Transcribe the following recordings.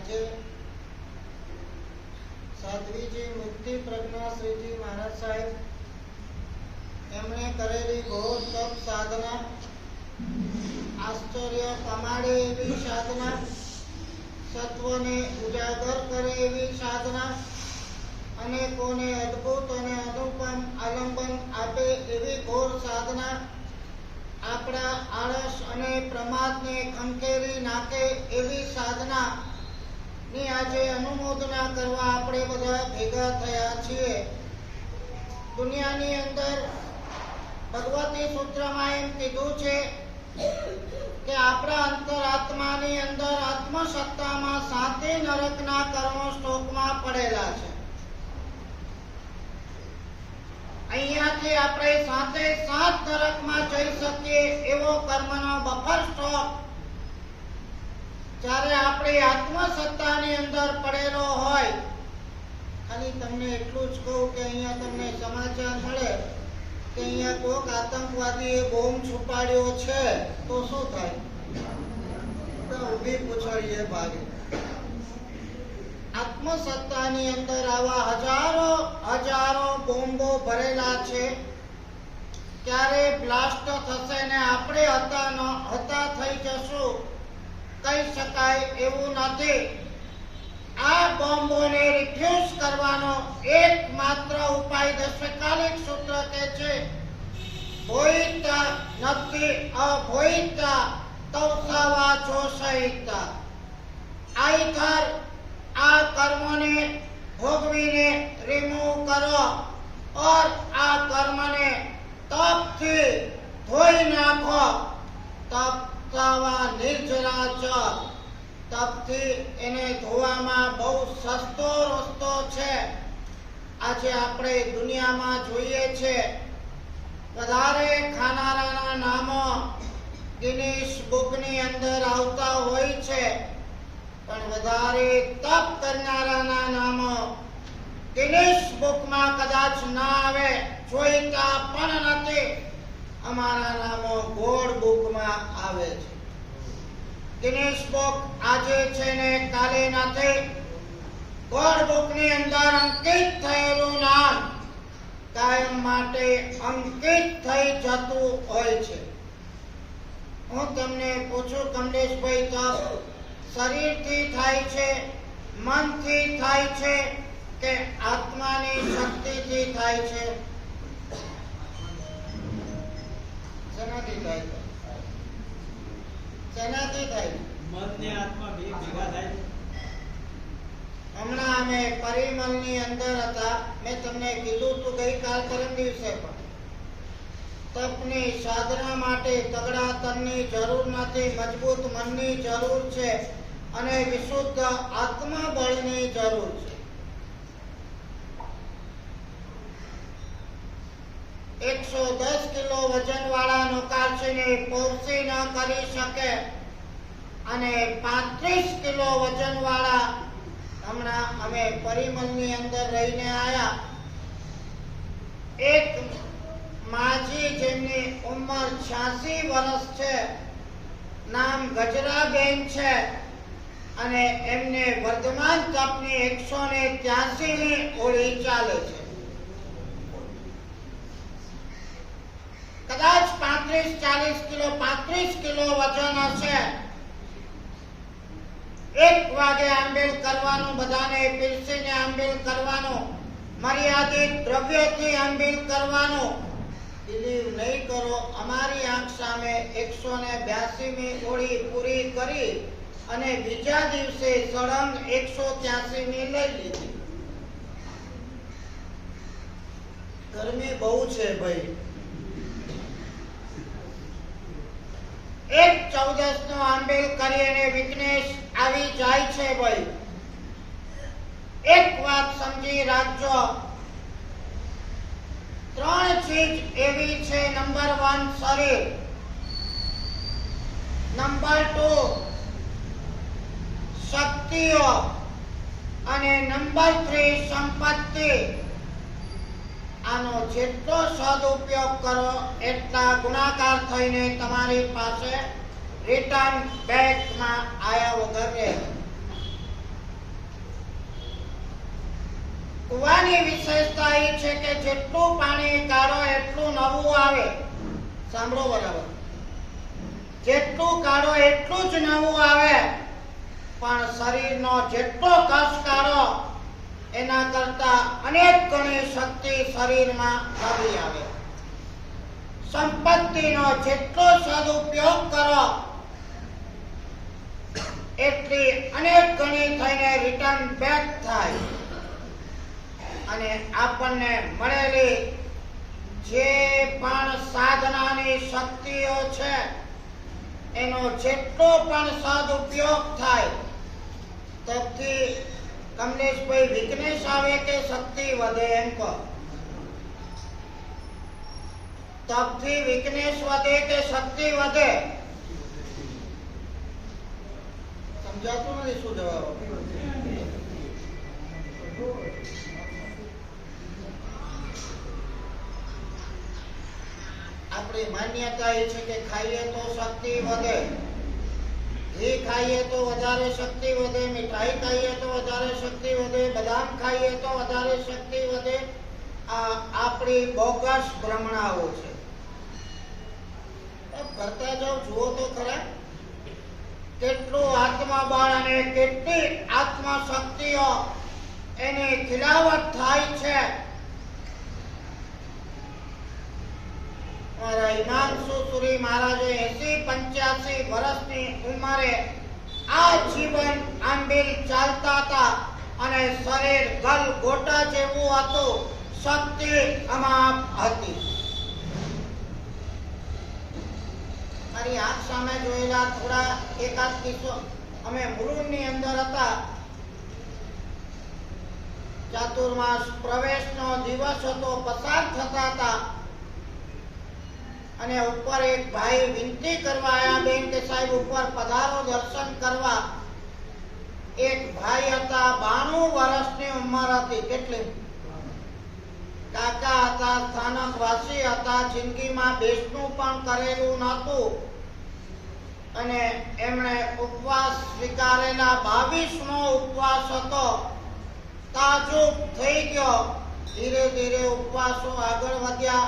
આજે સાધ્વીજી મુક્તિ પ્રજ્ઞા શ્રીજી મહારાજ સાહેબ એમણે કરેલી ઘોર તપ સાધના, આશ્ચર્ય પમાડે એવી સાધના, સત્વને ઉજાગર કરે એવી સાધના, અનેકોને અદ્ભુત અને અનુપમ આલંબન આપે એવી ઘોર સાધના, આપણા આળસ અને પ્રમાદને ખંખેરી નાખે એવી સાધના ની આજે અનુમોદના કરવા આપણે બધા ભેગા થયા છીએ. દુનિયાની અંદર ભગવતી સૂત્રમાં એમ કીધું છે કે આપણા અંતરાત્માની અંદર આત્મસત્તામાં 7 નરકના કર્મો સ્ટોકમાં પડેલા છે. અહીંયાથી આપણે 7 નરકમાં જઈ શકીએ એવો કર્મનો બફર સ્ટોક જ્યારે આપણી આત્મસત્તાની અંદર પડેલો હોય. ખાલી તમને એટલું જ કહું કે અહીંયા તમને સમાચાર મળે કે અહીંયા કોઈક આતંકવાદીએ બોમ્બ છુપાડ્યો છે તો શું થાય? તો ઊભી પૂછડીએ ભાગે. આત્મસત્તાની અંદર આવા હજારો બોમ્બો ભરેલા છે. ક્યારે બ્લાસ્ટ થશે ને આપણે હતા થઈ જશું કહી શકાય એવું નથી. આ બોમ્બોને રિફ્યુઝ કરવાનો એકમાત્ર ઉપાય દશકાલિક સૂત્ર કે છે ભોઈતા નથી અભોઈતા તૌસાવા જોશયિતા. આઈથર આ કર્મોને ભોગવીને રિમૂવ કરો और આ કર્મને તપથી ધોઈ નાખો. તપ નિર્જરા તપથી એને ધોવામાં બહુ સસ્તો રસ્તો છે. આજે આપણે દુનિયામાં જોઈએ છે વધારે ખાનારાના નામો ગિનીશ બુકની અંદર આવતા હોય છે, પણ વધારે તપ કરનારાના નામો ગિનીશ બુકમાં કદાચ ના આવે, જોઈતા પણ નથી. અમારા નામો ગોળ બુકમાં આવે છે. ગિનીશ બુક આજે છે ને કાલે નથી. ગોળ બુકની અંદર અંકિત થયેલું નામ કાયમ માટે અંકિત થઈ જતું હોય છે. હું તમને પૂછું કમલેશભાઈ, તપ શરીરથી થાય છે, મનથી થાય છે કે આત્માની શક્તિથી થાય છે? શેનાથી થાય? શેનાથી થાય? મન ને આત્મા બે ભેગા થાય. હમણાં અમે પરિમલની અંદર હતા. મેં તમને કીધું તું ગઈકાલ પરમ દિવસે પણ તપની સાધના માટે તગડા તનની જરૂર નથી, મજબૂત મનની જરૂર છે અને વિશુદ્ધ આત્મબળની જરૂર છે. 110 કિલો વજન વાળા નૌકારસીને પહોંચી ન કરી શકે અને 35 કિલો વજન વાળા હમણાં અમે પરિમલની અંદર રહીને આયા. એક માજી જેમની ઉંમર 86 વર્ષ છે, નામ ગજરાબેન છે અને એમને વર્ધમાન તપની 183મી ઓળી ચાલે છે. કદાચ 35 કિલો વજન હશે. 1 વાગે આંબેલ કરવાનું, બધાને પીરસીને આંબેલ કરવાનું, મર્યાદિત દ્રવ્યથી આંબેલ કરવાનું. બિલીવ નહીં કરો, અમારી આંખ સામે 182મી ઓળી પૂરી કરી અને બીજા દિવસે સળંગ 183મી લઈ લીધી. ગરમી બહુ છે ભાઈ. 1/14 નો આંબેલ કરી અને વીકનેસ આવી જાય છે ભાઈ. એક વાત સમજી રાખજો, 3 ચીજ એવી છે. નંબર 1 શરીર, નંબર 2 શક્તિઓ અને નંબર 3 સંપત્તિ. આનો જેટલો સદુપયોગ કરો એટલા ગુણાકાર થઈને તમારી પાસે રિટર્ન બેકમાં આયા વગર રહે. કુવાની વિશેષતા એ છે કે જેટલું પાણી કાઢો એટલું નવું આવે. સાંભળો બરાબર, જેટલું કાઢો એટલું જ નવું આવે, પણ શરીરનો જેટલો કષ્ટ કાઢો એના કરતા અનેક ગણી શક્તિ શરીરમાં આવી આવે. સંપત્તિનો જેટલો સદુપયોગ કરો એટલી અનેક ગણી થઈને રિટર્ન બેક થાય અને આપણને મળેલી જે પણ સાધનાની શક્તિઓ છે એનો જેટલો પણ સદુપયોગ થાય તેથી કમલેશભાઈ વીકનેસ આવે કે શક્તિ વધે એમ કહો. તપથી વીકનેસ વધે કે શક્તિ વધે? સમજાતું નથી શું જવાબ? આપણી માન્યતા એ છે કે ખાઈએ તો શક્તિ વધે, ઘી ખાઈએ તો વધારે શક્તિ વધે, મીઠાઈ ખાઈએ તો વધારે શક્તિ વધે, બદામ ખાઈએ તો વધારે શક્તિ વધે. આ આપણી બોગસ ભ્રમણાઓ છે. કરતા જાઓ, જુઓ તો ખરા કેટલું આત્મબળ અને કેટલી આત્મશક્તિઓ એની ખિલાવટ થાય છે. મારા હિમાંશુ સુરી મહારાજે 80-85 વર્ષની ઉંમરે આ જીવન આંબીલ ચાલતા હતા અને શરીર ગલગોટા જેવું હતું, શક્તિ અમાપ હતી. મારી આંખ સામે જોયેલા થોડા એકાદ કિસ્સો, અમે મુલુંડની અંદર હતા, ચાતુર્માસ પ્રવેશનો દિવસ હતો, પસાર થતા હતા અને ઉપર એક ભાઈ વિનંતી કરવા આવ્યા, બેન કે સાહેબ ઉપર પધારો દર્શન કરવા. એક ભાઈ હતા, 92 વર્ષની ઉંમર હતી. કેટલી? કાકા હતા, સ્થાનક વાસી હતા, જિંદગીમાં બેસનું પણ કરેલું નહોતું અને એમણે ઉપવાસ સ્વીકારેલા. 22મો ઉપવાસ હતો. તાજુબ થઈ ગયો. ધીરે ધીરે ઉપવાસો આગળ વધ્યા.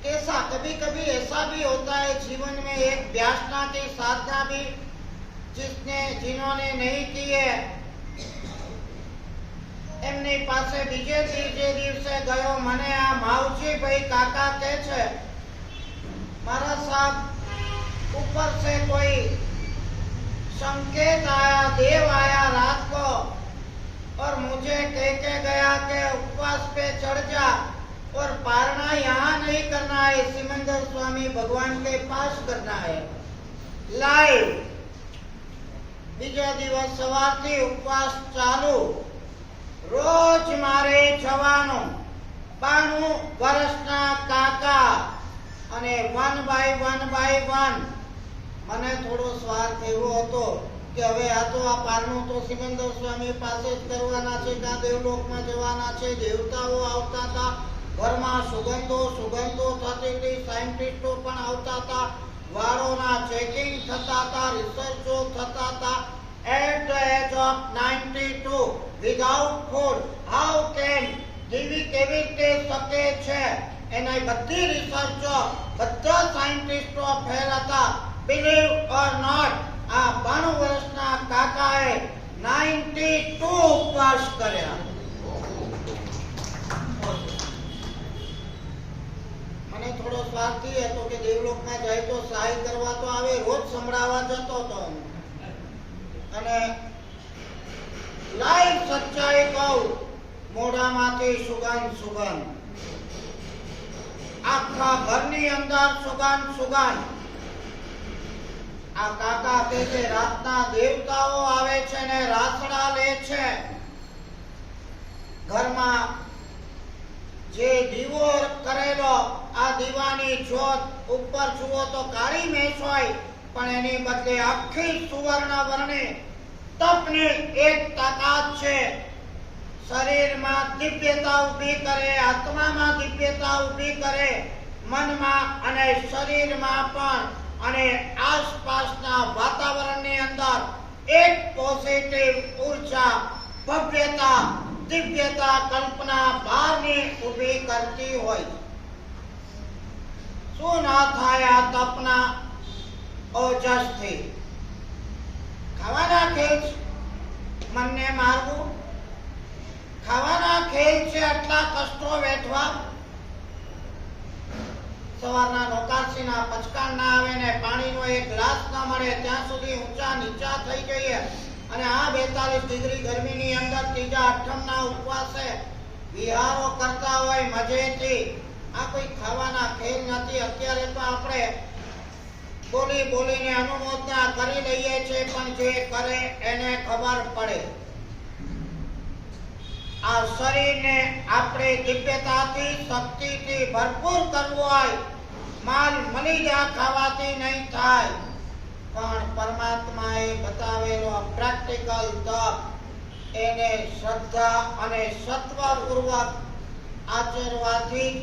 कैसा कभी कभी ऐसा भी होता है जीवन में, एक व्यासना की साधना भी जिन्होंने नहीं की है એમની પાસે બીજે ત્રીજે દિવસે ગયો. મને આ માવજી ભાઈ કાકા કહે છે, મારા સાहब ऊपर से कोई संकेत आया, देव आया रात को और मुझे कह के गया कि उपवास पे चढ़ जा और पारणा यहाँ नहीं करना है, सिमंदर स्वामी भगवान के पास करना है लाइव. બીજા દિવસ સવારથી ઉપવાસ ચાલુ. રોજ મારે જવાનું. 92 વર્ષના કાકા અને 1 બાય 1 મને થોડો સ્વાર્થ એવો હતો કે હવે આ તો આ પારણું તો સિમંદર સ્વામી પાસે જ કરવાના છે, ત્યાં દેવલોકમાં જવાના છે. દેવતાઓ આવતા હતા, ઘરમાં સુગંધો થતી હતી, સાયન્ટિસ્ટો પણ આવતા હતા, વાળોના ચેકિંગ થતા હતા, રિસર્ચો થતા હતા. At the age of 92 without food, how can જીવી કેવી રીતે શકે છે? એના બધી રિસર્ચો, બધા સાયન્ટિસ્ટો ફેલ હતા. બિલીવ ઓર નોટ, આ 92 વર્ષના કાકાએ 92 ઉપવાસ કર્યા. મને થોડો સ્વાર્થી હતો કે દેવલોકમાં જાય તો સહાય કરવા તો આવે, રોજ સંભળાવવા જતો હતો અને લાઈવ સચ્ચાઈ કહું, મોઢામાંથી સુગંધ, આખા ઘરની અંદર સુગંધ. આ કાકા કહે છે રાતના દેવતાઓ આવે છે ને રાસડા લે છે. ઘરમાં જે દીવો કરેલો, આ દીવાની જ્યોત ઉપર જુઓ તો કાળી મેષ હોય, પણ એની બદલે આખી સુવર્ણ વર્ણે તપની એક તાકાત છે. શરીરમાં દિવ્યતા ઊભી કરે, આત્મામાં દિવ્યતા ઊભી કરે, મનમાં અને શરીરમાં પણ અને આસપાસના વાતાવરણની અંદર એક પોઝિટિવ ઉર્જા, ભવ્યતા દિવ્યતા કલ્પના બહારની ઊભી કરતી હોય. શું ના થાય આ તપના ઓજસથી? ખાવાના ખેલ છે મનને મારવું, ખાવાના ખેલ છે આટલા કષ્ટો વેઠવા. સવારના નોકારસીના પચકાણ ના આવે ને પાણીનો એક ગ્લાસ ના મળે ત્યાં સુધી ઊંચા નીચા થઈ જઈએ અને આ 42 ડિગ્રી ગરમીની અંદર ત્રીજા અઠમના ઉપવાસે વિહારો કરતા હોય મજેથી. આ કોઈ ખાવાના ખેલ નથી. અત્યારે તો આપણે બોલી બોલીને અનુમોદના કરી લઈએ છીએ, પણ જે કરે એને ખબર પડે. આ શરીરને આપણે દિવ્યતાથી શક્તિથી ભરપૂર કરવું હોય, માલ મળી જા ખાવાથી નહીં થાય. પણ પરમાત્માએ બતાવેલો પ્રેક્ટિકલ તપ એને શ્રદ્ધા અને સત્વપૂર્વક આચરવાથી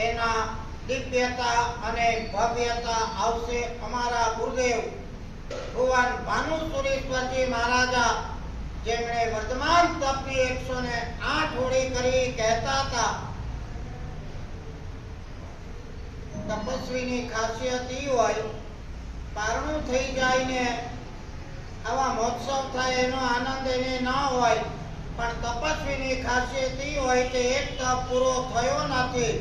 એના દિવ્યતા અને ભવ્યતા આવશે. અમારા ગુરુદેવ ભુવન ભાનુસુરેશ્વરજી મહારાજા, જેમણે વર્તમાન તપની 108 હોળી કરી, કહેતા હતા તપસ્વીની ખાસિયત ઈ હોય, પારણું થઈ જાય ને આવા મહોત્સવ થાય એનો આનંદ એને ન હોય, પણ તપસ્વીની ખાસિયત ઈ હોય કે એક તપ પૂરો થયો નથી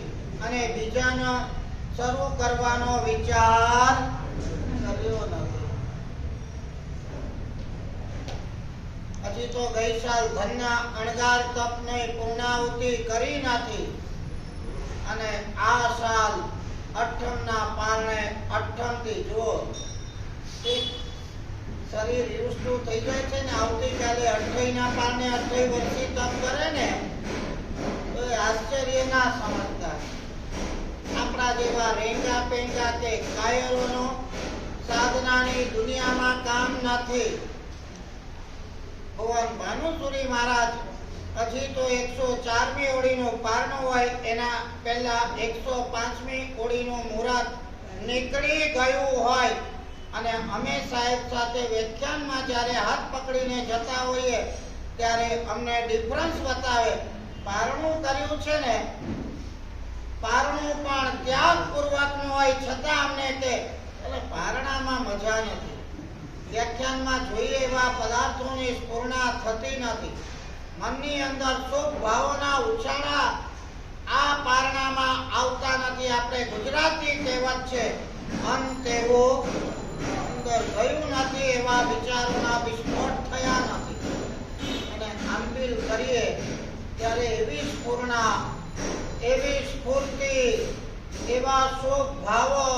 અને બીજાનો શરૂ કરવાનો વિચાર કર્યો નથી. હજી તો ગઈ સાલ ધનના અણગાર તપને પૂર્ણાહુતિ કરી નથી અને આ સાલ અઠમના પારણે અઠમથી જો શરીર યુસ્તુ થઈ જાય છે ને આવતીકાલે 28ના પારણે 28 વર્ષથી તપ કરે ને તો આશ્ચર્ય ના સમજતા. આપણા જેવા રેંગા પેંગા કે કાયરોનો સાધનાની દુનિયામાં કામ નથી. ભગવાન ભાનુસુરી મહારાજ હજી તો 104મી ઓળીનું પારણું હોય એના પહેલા 105મી ઓળીનું મુહૂર્ત નીકળી ગયું હોય અને અમે સાહેબ સાથે વ્યાખ્યાનમાં જ્યારે હાથ પકડીને જતા હોઈએ ત્યારે અમને ડિફરન્સ બતાવે. પારણું કર્યું છે ને, પારણું પણ ત્યાગપૂર્વકનું હોય છતાં અમને કે એટલે પારણામાં મજા નથી. વ્યાખ્યાનમાં જોઈએ એવા પદાર્થોની સ્ફુરણા થતી નથી. મનની અંદર સુખ ભાવોના ઉછાળા આ પારણામાં આવતા નથી. આપણે ગુજરાતી કહેવત છે, અંત એવો અંદર ગયું નથી, એવા વિચારોના વિસ્ફોટ થયા નથી. અને આંબિલ કરીએ ત્યારે એવી સ્ફુરણા, એવી સ્ફૂર્તિ, એવા સુખ ભાવો,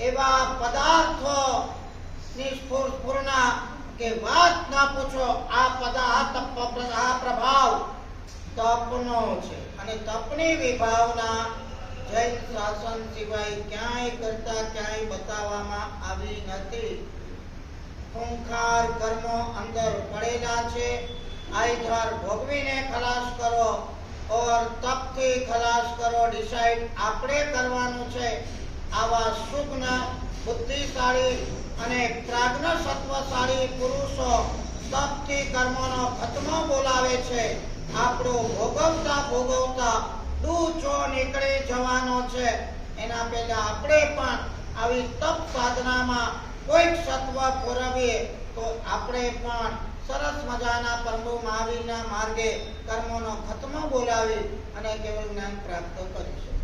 એવા પદાર્થો ની સ્ફુરણા કે વાત ના પૂછો. આ પ્રભાવ તપનો છે અને તપની વિભાવના જૈન શાસન સિવાય ક્યાંય કરતા ક્યાંય બતાવવામાં આવી નથી. ખૂંખાર કર્મો અંદર પડેલા છે. આઈધર ભોગવીને ખલાસ કરો ઓર તપથી ખલાસ કરો. ડિસાઈડ આપણે કરવાનું છે. આવા સુગ્ન, બુદ્ધિશાળી અને પ્રાજ્ઞ સત્વશાળી પુરુષો તપથી કર્મોનો ખતમો બોલાવે છે. આપણો ભોગવતા ભોગવતા ડૂચો નીકળી જવાનો છે. એના પહેલા આપણે પણ આવી તપ સાધનામાં કોઈક સત્વ પુરવીએ તો આપણે પણ સરસ મજાના પ્રભુ મહાવીરના માર્ગે કર્મોનો ખતમો બોલાવી અને કેવળ જ્ઞાન પ્રાપ્ત કરીશું.